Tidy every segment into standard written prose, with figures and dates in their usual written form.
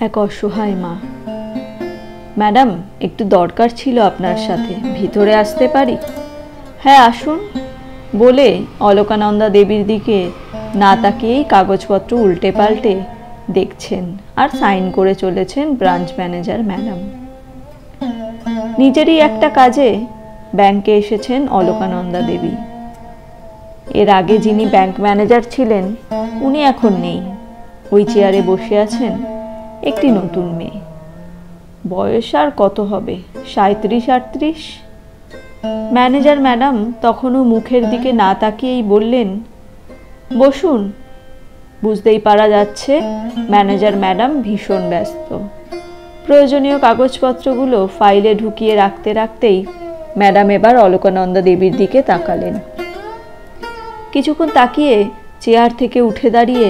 এক অসহায় মা। ম্যাডাম, একটু দরকার ছিল আপনার সাথে, ভিতরে আসতে পারি? হ্যাঁ আসুন বলে অলকানন্দা দেবীর দিকে না তাকিয়েই কাগজপত্র উল্টে পাল্টে দেখছেন আর সাইন করে চলেছেন ব্রাঞ্চ ম্যানেজার ম্যাডাম। নিজেরই একটা কাজে ব্যাংকে এসেছেন অলকানন্দা দেবী। এর আগে যিনি ব্যাংক ম্যানেজার ছিলেন উনি এখন নেই। ওই চেয়ারে বসে আছেন একটি নতুন মেয়ে। বয়স আর কত হবে, 37-38। ম্যানেজার ম্যাডাম তখনও মুখের দিকে না তাকিয়েই বললেন, বসুন। বুঝতেই পারা যাচ্ছে ম্যানেজার ম্যাডাম ভীষণ ব্যস্ত। প্রয়োজনীয় কাগজপত্রগুলো ফাইলে ঢুকিয়ে রাখতে রাখতেই ম্যাডাম এবার অলকানন্দা দেবীর দিকে তাকালেন। কিছুক্ষণ তাকিয়ে চেয়ার থেকে উঠে দাঁড়িয়ে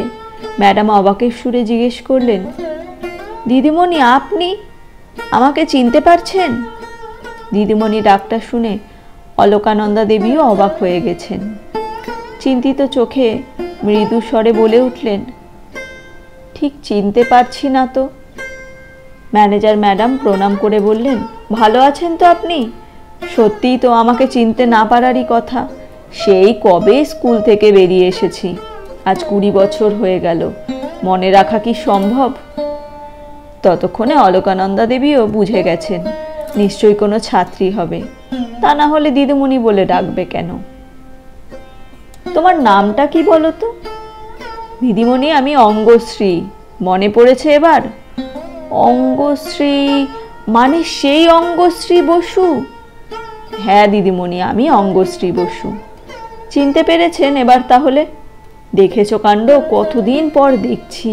ম্যাডাম অবাকের সুরে জিজ্ঞেস করলেন, দিদিমণি আপনি আমাকে চিনতে পারছেন? দিদিমণি ডাকটা শুনে অলকানন্দা দেবীও অবাক হয়ে গেছেন। চিন্তিত চোখে মৃদু স্বরে বলে উঠলেন, ঠিক চিনতে পারছি না তো। ম্যানেজার ম্যাডাম প্রণাম করে বললেন, ভালো আছেন তো আপনি? সত্যিই তো আমাকে চিনতে না পারারই কথা। সেই কবে স্কুল থেকে বেরিয়ে এসেছি, আজ 20 বছর হয়ে গেল। মনে রাখা কি সম্ভব? ততক্ষণে অলকানন্দা দেবীও বুঝে গেছেন নিশ্চয়ই কোনো ছাত্রী হবে, তা না হলে দিদিমণি বলে ডাকবে কেন? তোমার নামটা কি বলো তো? দিদিমণি, আমি অঙ্গশ্রী। মনে পড়েছে এবার? অঙ্গশ্রী মানে সেই অঙ্গশ্রী বসু? হ্যাঁ দিদিমণি, আমি অঙ্গশ্রী বসু। চিনতে পেরেছেন এবার তাহলে? দেখেছো কাণ্ড, কতদিন পর দেখছি।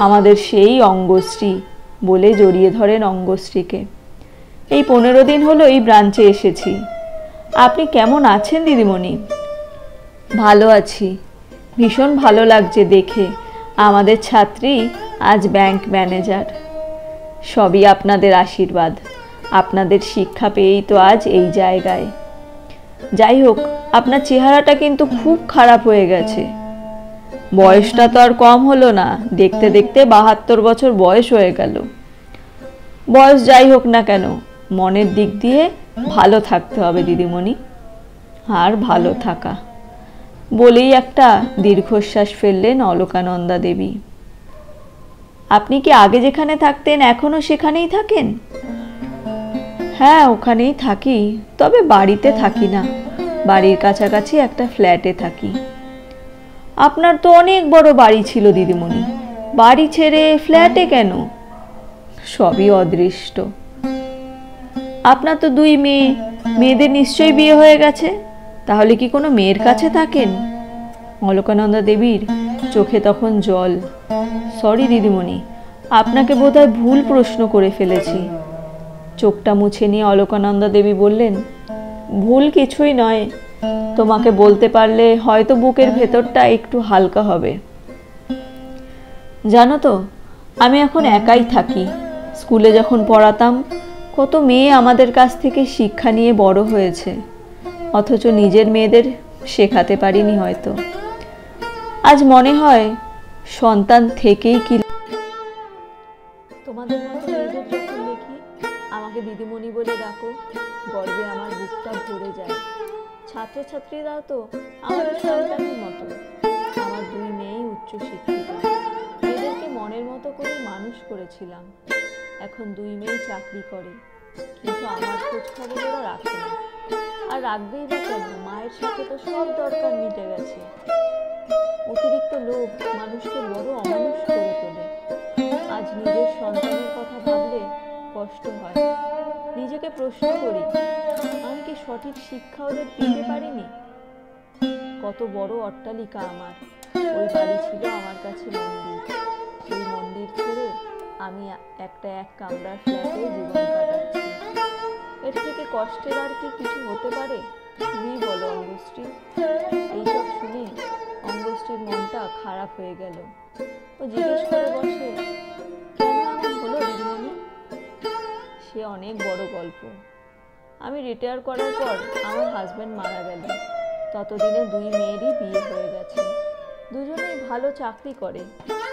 আমাদের সেই অঙ্গশ্রী বলে জড়িয়ে ধরেন অঙ্গশ্রীকে। এই 15 দিন হলো এই ব্রাঞ্চে এসেছি। আপনি কেমন আছেন দিদিমণি? ভালো আছি, ভীষণ ভালো লাগছে দেখে আমাদের ছাত্রী আজ ব্যাংক ম্যানেজার। সবই আপনাদের আশীর্বাদ। আপনাদের শিক্ষা পেয়েই তো আজ এই জায়গায়। যাই হোক, আপনার চেহারাটা কিন্তু খুব খারাপ হয়ে গেছে। বয়সটা তো আর কম হলো না, দেখতে দেখতে 72 বছর বয়স হয়ে গেল। বয়স যাই হোক না কেন, মনের দিক দিয়ে ভালো থাকতে হবে দিদিমণি। আর ভালো থাকা বলেই একটা দীর্ঘশ্বাস ফেললেন অলকানন্দা দেবী। আপনি কি আগে যেখানে থাকতেন এখনো সেখানেই থাকেন? হ্যাঁ ওখানেই থাকি, তবে বাড়িতে থাকি না, বাড়ির কাছাকাছি একটা ফ্ল্যাটে থাকি। আপনার তো অনেক বড় বাড়ি ছিল দিদিমণি, বাড়ি ছেড়ে ফ্ল্যাটে কেন? সবই অদৃষ্ট। আপনার তো 2 মেয়ে, মেয়েদের নিশ্চয়ই বিয়ে হয়ে গেছে। তাহলে কি কোনো মেয়ের কাছে থাকেন? অলকানন্দা দেবীর চোখে তখন জল। সরি দিদিমণি, আপনাকে বোধহয় ভুল প্রশ্ন করে ফেলেছি। চোখটা মুছে নিয়ে অলকানন্দা দেবী বললেন, ভুল কিছুই নয়। তোমাকে বলতে পারলে হয়তো বুকের ভেতরটা একটু হালকা হবে। জানো তো, আমি এখন একাই থাকি। স্কুলে যখন পড়াতাম কত মেয়ে আমাদের কাছ থেকে শিক্ষা নিয়ে বড় হয়েছে, অথচ নিজের মেয়েদের শেখাতে পারিনি হয়তো। আজ মনে হয় সন্তান থেকেই কি। তোমাদের মতো মেয়েদের যখন দেখি আমাকে দিদিমণি বলে ডাকো, গর্বে আমার বুকটা ভরে যায়। ছাত্রছাত্রীরাও তো আমাদের সন্তানের মতো। আমার 2 মেয়েই উচ্চশিক্ষিত। মেয়েদেরকে মনের মতো করে মানুষ করেছিলাম। এখন 2 মেয়েই চাকরি করে, কিন্তু আমার খোঁজ খবর ওরা রাখে না। আর রাখবেই বা কেন? মায়ের সাথে তো সব দরকার মিটে গেছে। অতিরিক্ত লোভ মানুষকে বড় অমানুষ করে তোলে। আজ নিজের সন্তানের কথা ভাবলে কষ্ট হয়। নিজেকে প্রশ্ন করি, আমি কি সঠিক শিক্ষা ওদের দিতে পারিনি? কত বড় অট্টালিকা আমার, ওই বাড়ি ছিল আমার কাছে মন্দির। সেই মন্দির ছেড়ে আমি একটা 1 কামরার ফ্ল্যাটে জীবন কাটাচ্ছি। এর থেকে কষ্টের আর কি কিছু হতে পারে? তুমি বলো অঙ্গশ্রী। এইসব শুনে অঙ্গশ্রীর মনটা খারাপ হয়ে গেল। ও জিজ্ঞেস করে বসে, কেন এমন হলো দিদিমণি? সে অনেক বড় গল্প। আমি রিটায়ার করার পর আমার হাজব্যান্ড মারা গেল। ততদিনে 2 মেয়েরই বিয়ে হয়ে গেছে। দুজনেই ভালো চাকরি করে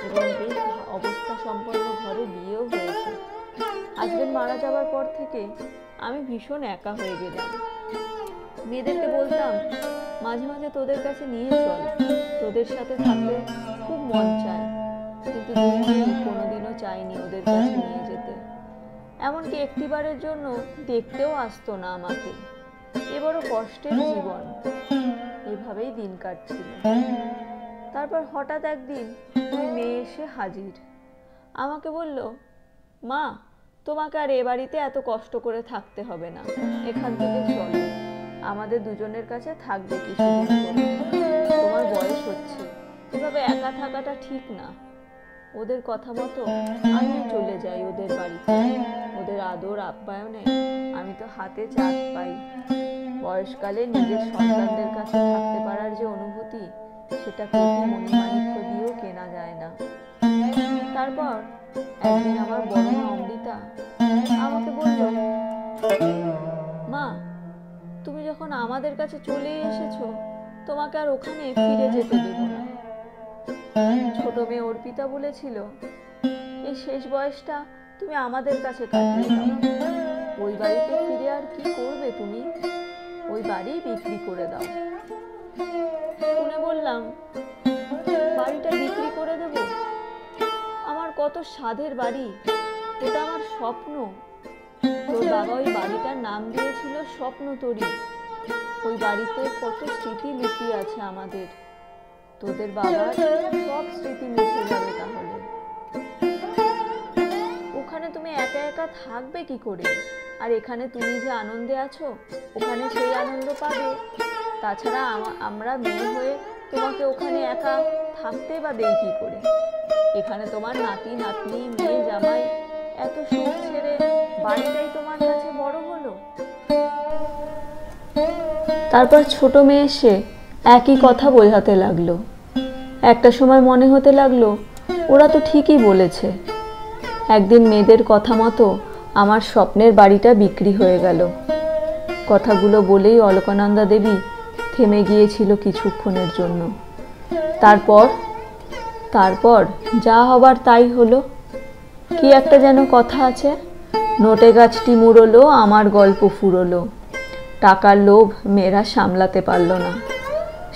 এবং বেশ অবস্থা সম্পন্ন ঘরে হাজবেন্ড মারা যাওয়ার পর থেকে আমি ভীষণ একা হয়ে গেলাম। মেয়েদেরকে বলতাম, মাঝে মাঝে তোদের কাছে নিয়ে চল, তোদের সাথে থাকতে খুব মন চায়, কিন্তু কোনোদিনও চাইনি ওদের কাছে নিয়ে যেতে। এমনকি একটিবারের জন্য দেখতেও আসতো না আমাকে। এ বড় কষ্টের জীবন। এভাবেই দিন কাটছিল। তারপর হঠাৎ একদিন ওই মেয়ে এসে হাজির। আমাকে বলল, মা, তোমাকে আর এ বাড়িতে এত কষ্ট করে থাকতে হবে না, এখান থেকে চলো, আমাদের দুজনের কাছে থাকবে কিছুদিন করে। তোমার বয়স হচ্ছে, এভাবে একা থাকাটা ঠিক না। ওদের কথা মতো আমিও চলে যাই ওদের বাড়িতে। ওদের আদর আপ্যায়নে আমি তো হাতে চাঁদ পাই। বয়সকালে নিজের সন্তানদের কাছে থাকতে পারার যে অনুভূতি, সেটা কোটি মণিমাণিক্য দিয়েও কেনা যায় না। তারপর একদিন আমার বড় মা অমৃতা আমাকে বলল, মা, তুমি যখন আমাদের কাছে চলে এসেছো, তোমাকে আর ওখানে ফিরে যেতে দেব না। ছোট মেয়ে অর্পিতা বলেছিল, এই শেষ বয়সটা তুমি আমাদের কাছে কাটিয়ে দাও। ওই বাড়িতে ফিরে আর কি করবে তুমি? ওই বাড়ি বিক্রি করে দাও। শুনে বললাম, বাড়িটা বিক্রি করে দেব? আমার কত সাধের বাড়ি, ওটা আমার স্বপ্ন। তোর বাবা ওই বাড়িটার নাম দিয়েছিল স্বপ্নতরী। ওই বাড়িতে কত স্মৃতি লুকিয়ে আছে আমাদের। তোদের বাবার সব স্মৃতি মুছে যাবে তাহলে। ওখানে তুমি একা একা থাকবে কি করে? আর এখানে তুমি যে আনন্দে আছো, ওখানে সেই আনন্দ পাবে। তাছাড়া আমরা মেয়ে হয়ে তোমাকে ওখানে একা থাকতে বা দেই কি করে? এখানে তোমার নাতি নাতনি, মেয়ে জামাই, এত সুখ ছেড়ে বাড়িটাই তোমার কাছে বড় হলো। তারপর ছোট মেয়ে এসে একই কথা বোঝাতে লাগলো। একটা সময় মনে হতে লাগলো, ওরা তো ঠিকই বলেছে। একদিন মেয়েদের কথা মতো আমার স্বপ্নের বাড়িটা বিক্রি হয়ে গেল। কথাগুলো বলেই অলকানন্দা দেবী থেমে গিয়েছিল কিছুক্ষণের জন্য। তারপর যা হবার তাই হলো। কি একটা যেন কথা আছে, নোটে গাছটি মুড়লো, আমার গল্প ফুরলো। টাকার লোভ মেয়েরা সামলাতে পারল না।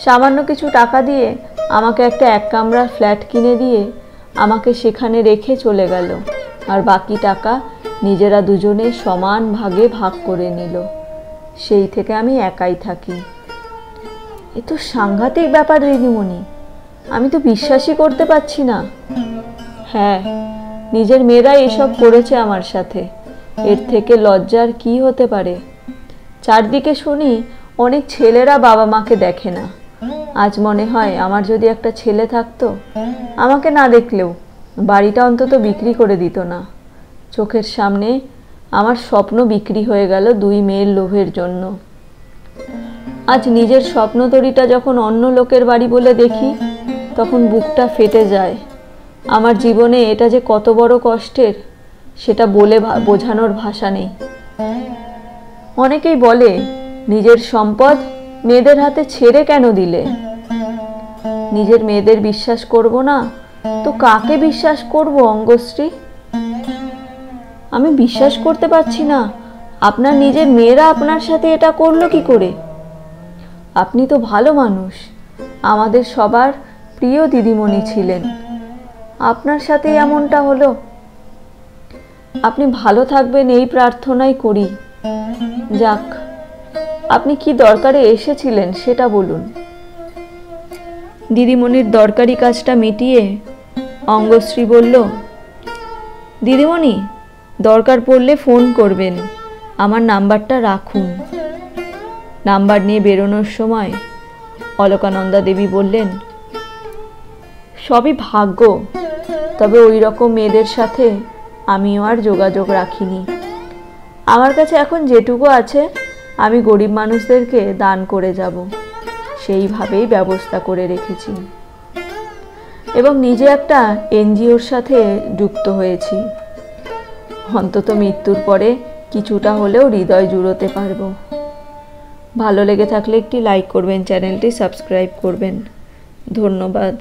সামান্য কিছু টাকা দিয়ে আমাকে একটা এক কামরার ফ্ল্যাট কিনে দিয়ে আমাকে সেখানে রেখে চলে গেল। আর বাকি টাকা নিজেরা দুজনে সমান ভাগে ভাগ করে নিল। সেই থেকে আমি একাই থাকি। এ তো সাংঘাতিক ব্যাপার দিদিমণি, আমি তো বিশ্বাসই করতে পারছি না। হ্যাঁ, নিজের মেয়েরাই এসব করেছে আমার সাথে। এর থেকে লজ্জার কি হতে পারে? চারদিকে শুনি অনেক ছেলেরা বাবা মাকে দেখে না। আজ মনে হয় আমার যদি একটা ছেলে থাকতো, আমাকে না দেখলেও বাড়িটা অন্তত বিক্রি করে দিত না। চোখের সামনে আমার স্বপ্ন বিক্রি হয়ে গেল দুই মেয়ের লোভের জন্য। আজ নিজের স্বপ্নতরীটা যখন অন্য লোকের বাড়ি বলে দেখি, তখন বুকটা ফেটে যায়। আমার জীবনে এটা যে কত বড় কষ্টের, সেটা বলে বোঝানোর ভাষা নেই। অনেকেই বলে, নিজের সম্পদ মেয়েদের হাতে ছেড়ে কেন দিলে? নিজের মেয়েদের বিশ্বাস করব না তো কাকে বিশ্বাস করব অঙ্গশ্রী? আমি বিশ্বাস করতে পারছি না, আপনার নিজের মেয়েরা আপনার সাথে এটা করলো কি করে? আপনি তো ভালো মানুষ, আমাদের সবার প্রিয় দিদিমণি ছিলেন, আপনার সাথে এমনটা হলো। আপনি ভালো থাকবেন এই প্রার্থনাই করি। যাক, আপনি কি দরকারে এসেছিলেন সেটা বলুন। দিদিমণির দরকারি কাজটা মিটিয়ে অঙ্গশ্রী বলল, দিদিমণি, দরকার পড়লে ফোন করবেন, আমার নাম্বারটা রাখুন। নাম্বার নিয়ে বেরোনোর সময় অলকানন্দা দেবী বললেন, সবই ভাগ্য, তবে ওই রকম মেয়েদের সাথে আমিও আর যোগাযোগ রাখিনি। আমার কাছে এখন যেটুকু আছে আমি গরিব মানুষদেরকে দান করে যাব, সেইভাবেই ব্যবস্থা করে রেখেছি। এবং নিজে একটা এনজিওর সাথে যুক্ত হয়েছি। অন্তত মৃত্যুর পরে কিছুটা হলেও হৃদয় জুড়োতে পারবো। ভালো লেগে থাকলে একটি লাইক করবেন, চ্যানেলটি সাবস্ক্রাইব করবেন। ধন্যবাদ।